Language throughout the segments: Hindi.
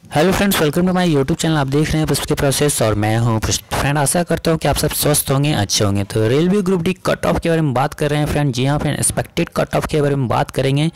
Hello friends, welcome to my YouTube channel. आप देख रहे हैं पुष्प के प्रोसेस और मैं हूं फ्रेंड। आशा करता हूं कि आप सब स्वस्थ होंगे, अच्छे होंगे। तो railway group D cut off के बारे में बात कर रहे हैं फ्रेंड। जी हां फ्रेंड, एक्सपेक्टेड कट ऑफ के बारे में बात करेंगे।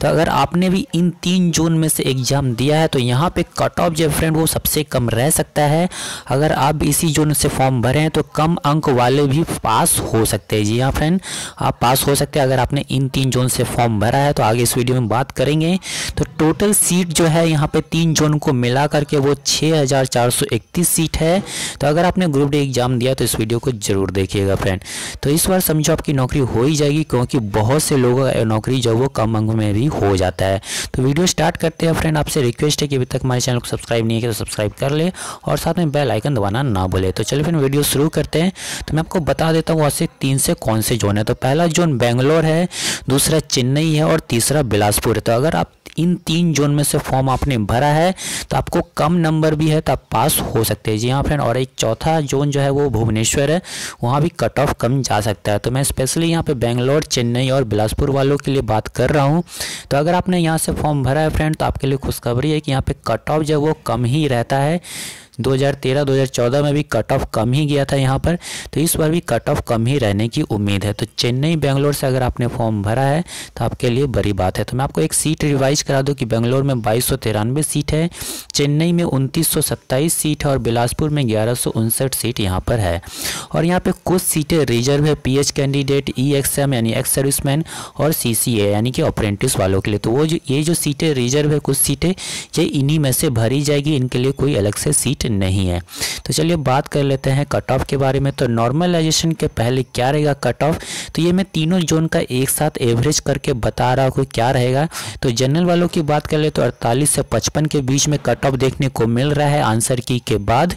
तो अगर आपने भी इन 3 जोन में से एग्जाम दिया है तो यहाँ पे कट ऑफ जो फ्रेंड वो सबसे कम रह सकता है। अगर आप भी इसी जोन से फॉर्म भरे हैं तो कम अंक वाले भी पास हो सकते हैं। जी हाँ फ्रेंड, आप पास हो सकते हैं अगर आपने इन 3 जोन से फॉर्म भरा है। तो आगे इस वीडियो में बात करेंगे। तो टोटल सीट जो है यहाँ पे 3 जोन को मिला करके वो 6431 सीट है। तो अगर आपने ग्रुप डी एग्जाम दिया तो इस वीडियो को जरूर देखिएगा फ्रेंड। तो इस बार समझो आपकी नौकरी हो ही जाएगी, क्योंकि बहुत से लोगों का नौकरी जो वो कम अंक में भी हो जाता है। तो वीडियो स्टार्ट करते हैं फ्रेंड। आपसे रिक्वेस्ट है कि अभी तक हमारे चैनल को सब्सक्राइब नहीं किया तो सब्सक्राइब कर ले और साथ में बेल आइकन दबाना ना भूले। तो चलिए फ्रेंड वीडियो शुरू करते हैं। तो मैं आपको बता देता हूँ वैसे 3 से कौन से जोन है। तो पहला जोन बेंगलोर है, दूसरा चेन्नई है और तीसरा बिलासपुर है। तो अगर आप इन 3 जोन में से फॉर्म आपने भरा है तो आपको कम नंबर भी है तो आप पास हो सकते हैं। जी हाँ फ्रेंड, और एक चौथा जोन जो है वो भुवनेश्वर है, वहाँ भी कट ऑफ कम जा सकता है। तो मैं स्पेशली यहाँ पे बेंगलोर, चेन्नई और बिलासपुर वालों के लिए बात कर रहा हूँ। तो अगर आपने यहाँ से फॉर्म भरा है फ्रेंड तो आपके लिए खुशखबरी है कि यहाँ पे कट ऑफ जो है वो कम ही रहता है। 2013-2014 में भी कट ऑफ कम ही गया था यहाँ पर, तो इस बार भी कट ऑफ कम ही रहने की उम्मीद है। तो चेन्नई, बेंगलोर से अगर आपने फॉर्म भरा है तो आपके लिए बड़ी बात है। तो मैं आपको एक सीट रिवाइज करा दूँ कि बेंगलोर में 2293 सीट है, चेन्नई में 2927 सीट है और बिलासपुर में 1159 सीट यहाँ पर है। और यहाँ पे कुछ सीटें रिजर्व है PH कैंडिडेट, EXM यानी एक्स सर्विसमैन और CCA यानी कि अप्रेंटिस वालों के लिए। तो वो जो ये जो सीटें रिजर्व है, कुछ सीटें ये इन्हीं में से भरी जाएगी, इनके लिए कोई अलग से सीट नहीं है। तो चलिए बात कर लेते हैं कट ऑफ के बारे में। तो नॉर्मलाइजेशन के पहले क्या रहेगा कट ऑफ, तो ये मैं तीनों जोन का एक साथ एवरेज करके बता रहा हूँ क्या रहेगा। तो जनरल वालों की बात कर ले तो 48 से 55 के बीच में कट ऑफ देखने को मिल रहा है आंसर की के बाद।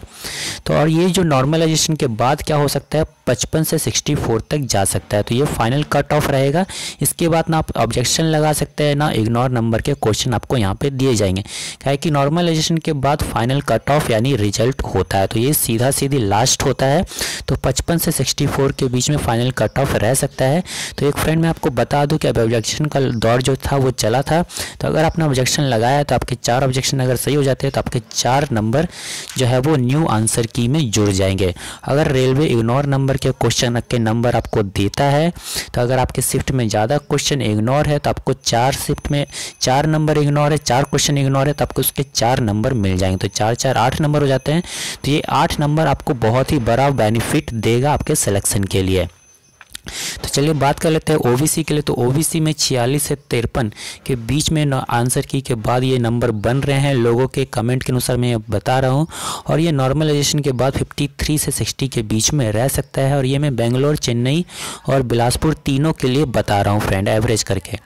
तो और ये जो नॉर्मलाइजेशन के बाद क्या हो सकता है, 55 से 64 तक जा सकता है। तो ये फाइनल कट ऑफ रहेगा। इसके बाद ना आप ऑब्जेक्शन लगा सकते हैं ना इग्नोर नंबर के क्वेश्चन आपको यहाँ पे दिए जाएंगे, क्या कि नॉर्मलाइजेशन के बाद फाइनल कट ऑफ यानी रिजल्ट होता है। तो ये सीधा सीधी लास्ट होता है। तो 55 से 64 के बीच में फाइनल कट ऑफ रह सकता है। तो एक फ्रेंड मैं आपको बता दूं कि अब ऑब्जेक्शन का दौर जो था वो चला था। तो अगर आपने ऑब्जेक्शन लगाया तो आपके 4 ऑब्जेक्शन अगर सही हो जाते हैं तो आपके 4 नंबर जो है वो न्यू आंसर की में जुड़ जाएंगे। अगर रेलवे इग्नोर नंबर के क्वेश्चन के नंबर आपको देता है तो अगर आपके शिफ्ट में ज़्यादा क्वेश्चन इग्नोर है तो आपको 4 शिफ्ट में 4 नंबर इग्नोर है, 4 क्वेश्चन इग्नोर है तो आपको उसके 4 नंबर मिल जाएंगे। तो 4 4 8 नंबर हो जाते हैं। तो ये 8 नंबर आपको बहुत ही बड़ा बेनिफिट देगा आपके सिलेक्शन के लिए। तो चलिए बात कर लेते हैं OBC के लिए। तो OBC में 46 से 53 के बीच में आंसर की के बाद ये नंबर बन रहे हैं, लोगों के कमेंट के अनुसार मैं ये बता रहा हूँ। और ये नॉर्मलाइजेशन के बाद 53 से 60 के बीच में रह सकता है। और ये मैं बेंगलोर, चेन्नई और बिलासपुर तीनों के लिए बता रहा हूँ फ्रेंड एवरेज करके।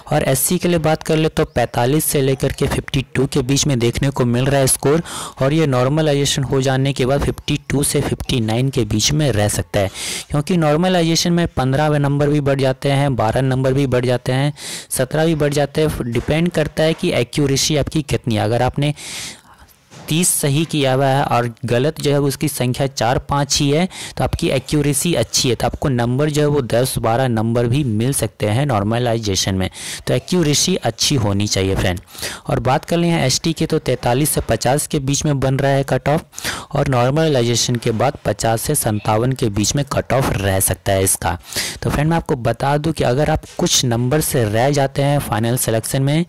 और SC के लिए बात कर ले तो 45 से लेकर के 52 के बीच में देखने को मिल रहा है स्कोर। और ये नॉर्मलाइजेशन हो जाने के बाद 52 से 59 के बीच में रह सकता है, क्योंकि नॉर्मलाइजेशन में 15 नंबर भी बढ़ जाते हैं, 12 नंबर भी बढ़ जाते हैं, 17 भी बढ़ जाते हैं। डिपेंड करता है कि एक्यूरेसी आपकी कितनी है। अगर आपने 30 सही किया हुआ है और गलत जो है उसकी संख्या 4-5 ही है तो आपकी एक्यूरेसी अच्छी है, तो आपको नंबर जो है वो 10-12 नंबर भी मिल सकते हैं नॉर्मलाइजेशन में। तो एक्यूरेसी अच्छी होनी चाहिए फ्रेंड। और बात कर लें हैं ST के तो 43 से 50 के बीच में बन रहा है कट ऑफ। और नॉर्मलाइजेशन के बाद 50 से 57 के बीच में कट ऑफ रह सकता है इसका। तो फ्रेंड मैं आपको बता दूं कि अगर आप कुछ नंबर से रह जाते हैं फाइनल सिलेक्शन में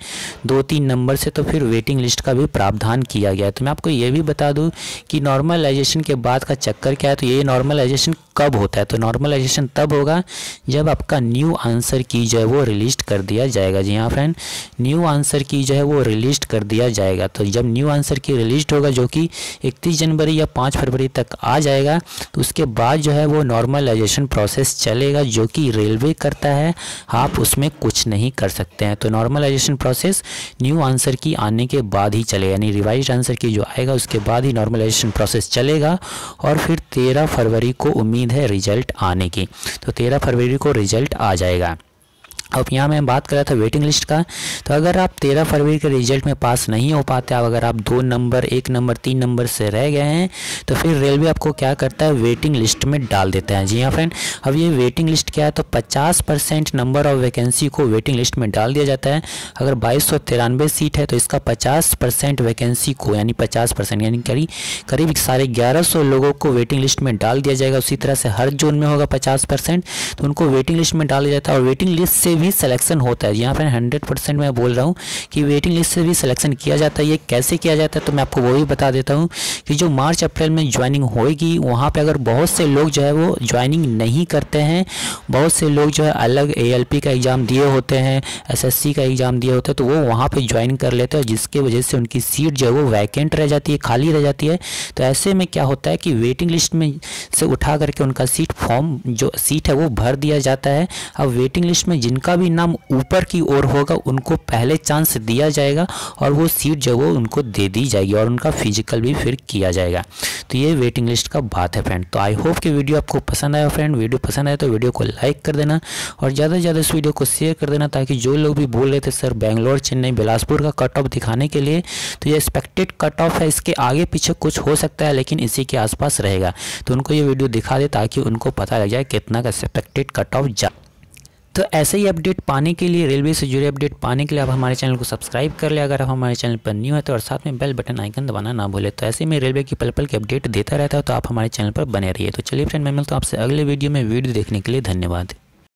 2-3 नंबर से, तो फिर वेटिंग लिस्ट का भी प्रावधान किया गया है। तो मैं आपको ये भी बता दूं कि नॉर्मलाइजेशन के बाद का चक्कर क्या है। तो ये नॉर्मलाइजेशन कब होता है, तो नॉर्मलाइजेशन तब होगा जब आपका न्यू आंसर की जो है वो रिलीज कर दिया जाएगा। जी हाँ फ्रेंड, न्यू आंसर की जो है वो रिलीज कर दिया जाएगा। तो जब न्यू आंसर की रिलीज होगा जो कि 31 जनवरी या 5 फरवरी तक आ जाएगा, तो उसके बाद जो है वो नॉर्मलाइजेशन प्रोसेस चलेगा जो कि रेलवे करता है, आप उसमें कुछ नहीं कर सकते हैं। तो नॉर्मलाइजेशन प्रोसेस न्यू आंसर की आने के बाद ही चलेगा, यानी रिवाइज आंसर की जो आएगा उसके बाद ही नॉर्मलाइजेशन प्रोसेस चलेगा। और फिर 13 फरवरी को उम्मीद है रिजल्ट आने की। तो 13 फरवरी को रिजल्ट आ जाएगा। अब यहाँ मैं बात कर रहा था वेटिंग लिस्ट का। तो अगर आप 13 फरवरी के रिजल्ट में पास नहीं हो पाते, अगर आप 2 नंबर 1 नंबर 3 नंबर से रह गए हैं, तो फिर रेलवे आपको क्या करता है, वेटिंग लिस्ट में डाल देता है। जी हाँ फ्रेंड, अब ये वेटिंग लिस्ट क्या है, तो 50% नंबर ऑफ वैकेंसी को वेटिंग लिस्ट में डाल दिया जाता है। अगर 2293 सीट है तो इसका 50% वैकेंसी को, यानी 50% यानी करीब 1150 लोगों को वेटिंग लिस्ट में डाल दिया जाएगा। उसी तरह से हर जोन में होगा 50%, तो उनको वेटिंग लिस्ट में डाल दिया जाता है। और वेटिंग लिस्ट से भी सिलेक्शन होता है। यहाँ पर 100% मैं बोल रहा हूँ कि वेटिंग लिस्ट से भी सिलेक्शन किया जाता है। ये कैसे किया जाता है तो मैं आपको वो भी बता देता हूँ कि जो मार्च अप्रैल में ज्वाइनिंग होएगी, वहाँ पे अगर बहुत से लोग जो है वो ज्वाइनिंग नहीं करते हैं, बहुत से लोग जो है अलग ALP का एग्ज़ाम दिए होते हैं, SSC का एग्ज़ाम दिए होते हैं, तो वो वहाँ पे ज्वाइन कर लेते हैं, जिसके वजह से उनकी सीट जो है वो वैकेंट रह जाती है, खाली रह जाती है। तो ऐसे में क्या होता है कि वेटिंग लिस्ट में से उठा करके उनका सीट है वो भर दिया जाता है। अब वेटिंग लिस्ट में जिनका भी नाम ऊपर की ओर होगा उनको पहले चांस दिया जाएगा और वो सीट जो वो उनको दे दी जाएगी और उनका फिजिकल भी फिर किया जाएगा। तो ये वेटिंग लिस्ट का बात है फ्रेंड। तो आई होप कि वीडियो आपको पसंद आया फ्रेंड। वीडियो पसंद आया तो वीडियो को लाइक कर देना और ज़्यादा से ज़्यादा इस वीडियो को शेयर कर देना, ताकि जो लोग भी बोल रहे थे सर बेंगलोर चेन्नई बिलासपुर का कट ऑफ दिखाने के लिए, तो ये एक्सपेक्टेड कट ऑफ है, इसके आगे पीछे कुछ हो सकता है लेकिन इसी के आसपास रहेगा, तो उनको ये वीडियो दिखा दे ताकि उनको पता लग जाए कितना का एक्सपेक्टेड कट ऑफ जा। तो ऐसे ही अपडेट पाने के लिए, रेलवे से जुड़े अपडेट पाने के लिए आप हमारे चैनल को सब्सक्राइब कर ले अगर आप हमारे चैनल पर न्यू है तो, और साथ में बेल बटन आइकन दबाना ना भूले। तो ऐसे में रेलवे की पल पल की अपडेट देता रहता है, तो आप हमारे चैनल पर बने रहिए। तो चलिए फ्रेंड, मैं मिलता हूँ आपसे अगले वीडियो में। वीडियो देखने के लिए धन्यवाद।